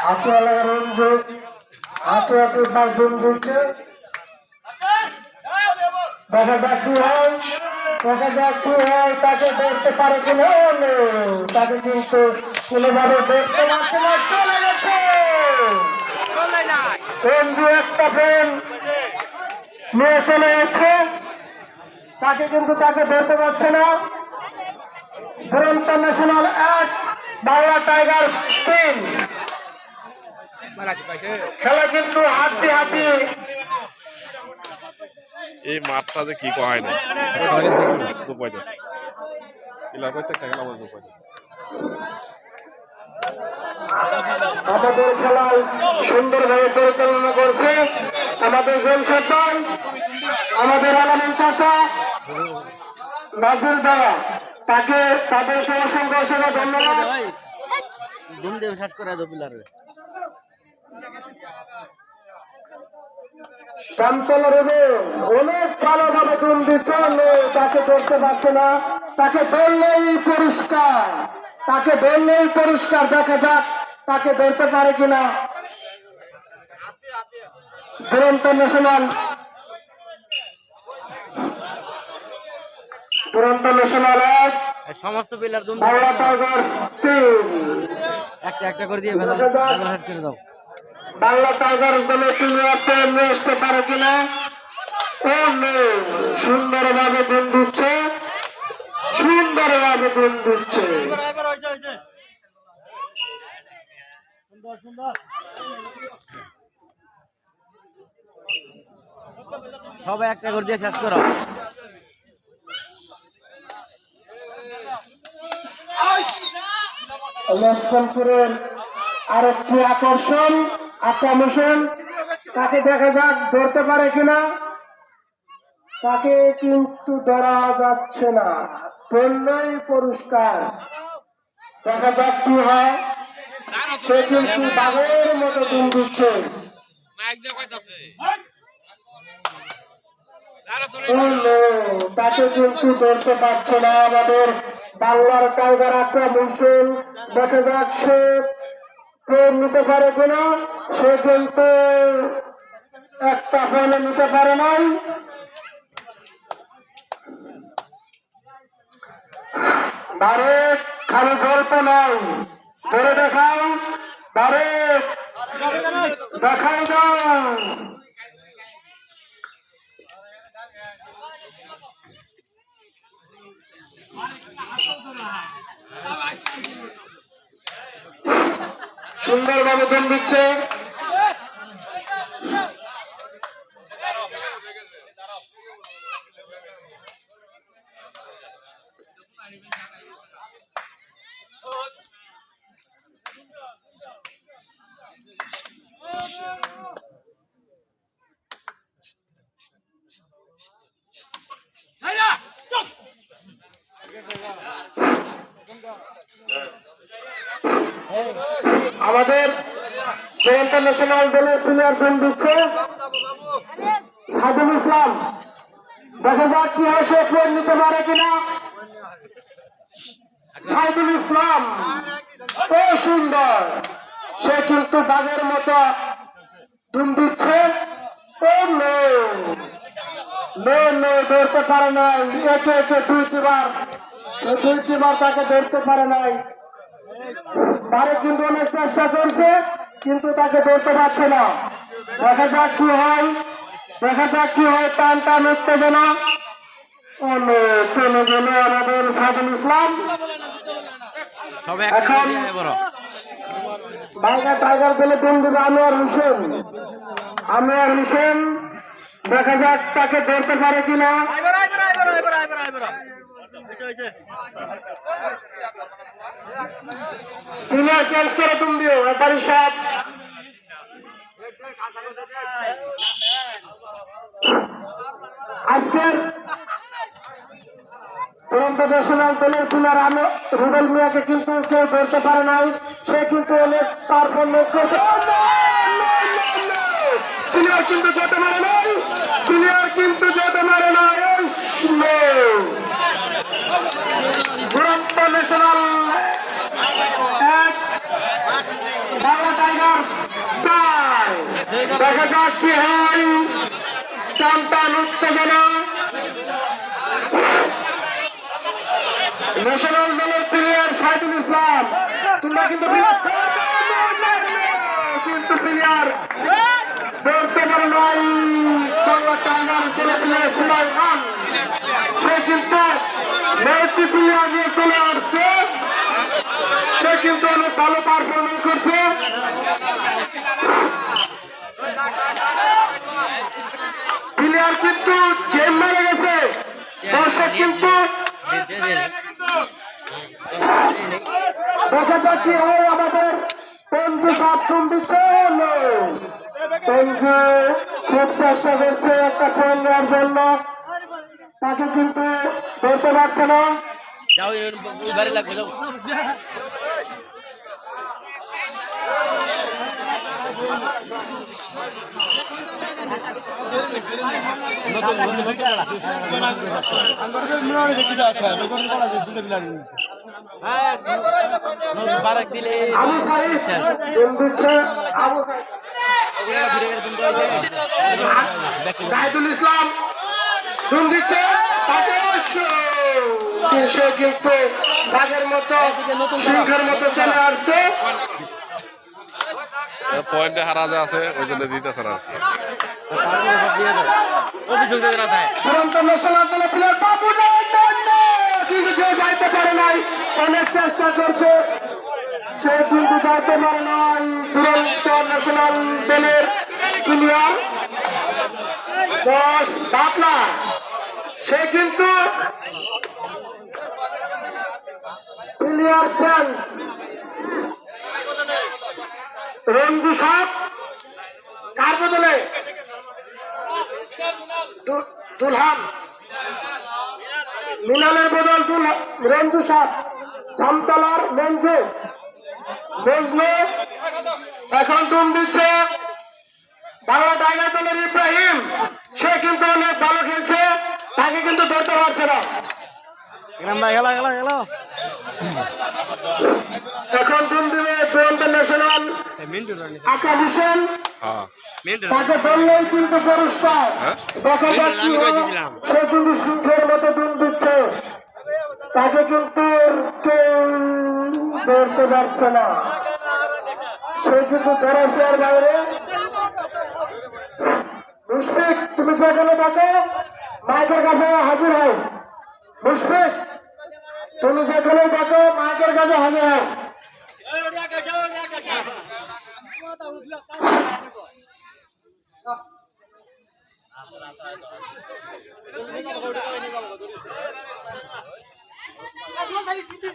হাতে রঞ্জু হাতে হাতে পাঁচজন দিচ্ছে। দেখা যাক কি হয়, দেখা যাক কি হয়, তাকে ধরতে পারে কিনা। তাকে কিন্তু কোনোভাবে ধরতে পারছে না, চলে গেছে। রঞ্জু একটা ফ্রেন নিয়ে চলে যাচ্ছে, তাকে কিন্তু তাকে ধরতে পারছে না। দুরন্ত ন্যাশনাল 1, বাংলা টাইগার 3। খেলা কিন্তু হাতি হাতি। এই মাঠটা যে কি কয় না দুপাইতেছে আমাদের খেলায় সুন্দরভাবে পরিচালনা করছে আমাদের গোল সরকার, আমাদের আলামিন চাচা, নাজির দাদা, তাকে তাদের অসংখ্য অসংখ্য ধন্যবাদ। অনেক ভালোভাবে গুণ দিচ্ছে, তাকে ধরতে পারছে না। তাকে ধরলেই পরিষ্কার, তাকে ধরলেই পরিষ্কার। দেখা যাক তাকে ধরতে পারে কিনা। দুরন্ত ন্যাশনাল, দুরন্ত ন্যাশনাল 1, সমস্ত প্লেয়ার বাংলা টাইগার 3। একটা একটা করে দিয়ে হেড করে দাও। বাংলা টাইগার দলে প্লেয়ারকে নিয়ে আসতে পারে কিনা। সুন্দরভাবে গুণ দিচ্ছে, সুন্দরভাবে গুণ দিচ্ছে। সবাই একটা করে দিয়ে শেষ করো। লক্ষ্মণপুরের আরেকটি আকর্ষণ আক্রমণ, তাকে দেখা যাক ধরতে পারে কিনা। তাকে কিন্তু ধরা যাচ্ছে না, ধরলেই পুরস্কার। দেখা যাক কি হয়। সে কিন্তু বাঘের মতো গুণ দিচ্ছে। তাকে কিন্তু ধরতে পারছে না আমাদের বাংলার টাইগার আক্রমণ। দেখা যাক সে নিতে পারে কিনা। সে কিন্তু একটা ফোনে নিতে পারে নাই। ভারত খালি গল্প নয়, ধরে দেখাও ভারত, দেখাই দাও। সুন্দরভাবে দল দিচ্ছে। আমাদের ইন্টারন্যাশনাল দলের প্লেয়ার গুণ দিচ্ছে সাইদুল ইসলাম। দেখা যাক কি হয়, সে প্লেয়ার নিতে পারে কিনা। সাইদুল ইসলাম ও সুন্দর, সে কিন্তু বাঘের মতো গুণ দিচ্ছে। ধরতে পারে নাই, একে একে দুইটিবার তাকে ধরতে পারে নাই। তারে কিন্তু অনেক চেষ্টা করছে, কিন্তু তাকে ধরতে পারছে না। দেখা যাক কি হয়, দেখা যাক কি হয়। টান টান উত্তেজনা চলে গেল আমাদের সাইদুল ইসলাম। এখন বাংলা টাইগার দলে বন্ধু আনোয়ার হোসেন, আনোয়ার হোসেন দেখা যাক তাকে ধরতে পারে কিনা। প্লেয়ার চেঞ্জ করে তুমি দিও ব্যাপারী সাহেব। আজকের দুরন্ত ন্যাশনাল দলের প্লেয়ার রুবেল মিয়াকে কিন্তু কেউ ধরতে পারে নাই। সে কিন্তু অনেক পারফরমেন্স করছে। প্লেয়ার কিন্তু যেতে পারে নাই, প্লেয়ার কিন্তু যেতে পারে নাই। দুরন্ত ন্যাশনাল 1, বাংলা টাইগার 4। দেখা যাক কি হয়। টানটান উত্তেজনা ন্যাশনাল দলের প্লেয়ার সাইদুল ইসলাম, তোমরা কিন্তু প্লেয়ার ধরতে পারে নাই। বাংলা টাইগার দলের প্লেয়ার সুলাইমান, সে কিন্তু মেয়েটি প্লেয়ার নিয়ে চলে আসছে। সে কিন্তু অনেক ভালো পারফরমেন্স করছে। প্লেয়ার কিন্তু জেম মেরে গেছে। দর্শক কিন্তু দেখা যাচ্ছে আমাদের পঞ্জু সাতক্ষণ দিচ্ছে। পঞ্জু খুব চেষ্টা করছে একটা পয়েন্ট নেওয়ার জন্য, তাকে কিন্তু ধরতে পারছে না। যাও বাড়ি লাগবে যাও বারাক দিলে আবু সাইদ জেম দিচ্ছে। আবু সাইদুল ইসলাম জুম দিচ্ছে। সে কিন্তু বাঘের মতো সিংহের মতো চলে আসছে। পয়েন্টে হারা যে আছে ওই জন্য দিতেছে না। অভিযোগ না থাকে দুরন্ত ন্যাশনাল দলের প্লেয়ার বাবু কিন্তু সে যাইতে পারে নাই। অনেক চেষ্টা করছে, সে কিন্তু যাইতে পারে নাই। দুরন্ত ন্যাশনাল দলের প্লেয়ার 10 বাতলা, সে কিন্তু প্লেয়ার ফ্যান রঞ্জু সাপ কার বদলে দুলহান, মিনালের বদল রঞ্জু সাপ, জামতলার মঞ্জু বজলো। এখন তুম দিচ্ছে বাংলা টাইগার দলের ইব্রাহিম, সে কিন্তু অনেক ভালো খেলছে, তাকে কিন্তু ধরতে পারছে না। এখন তুম দিবে দুরন্ত ন্যাশনাল আকাশ হোসেন, তাকে ধরলেই কিন্তু পুরস্কার। দেখা যাচ্ছে সে কিন্তু সিংহের মতো দুম দিচ্ছে, তাকে কিন্তু কেউ ধরতে পারছে না। সে কিন্তু ধরাশিয়ার বাইরে। মুশফিক, তুমি যেখানে থাকো মাইকের কাছে হাজির হও। মুশফিক, তুমি যেখানে থাকো মাইকের কাছে হাজির হও। Aduh, tadi sini.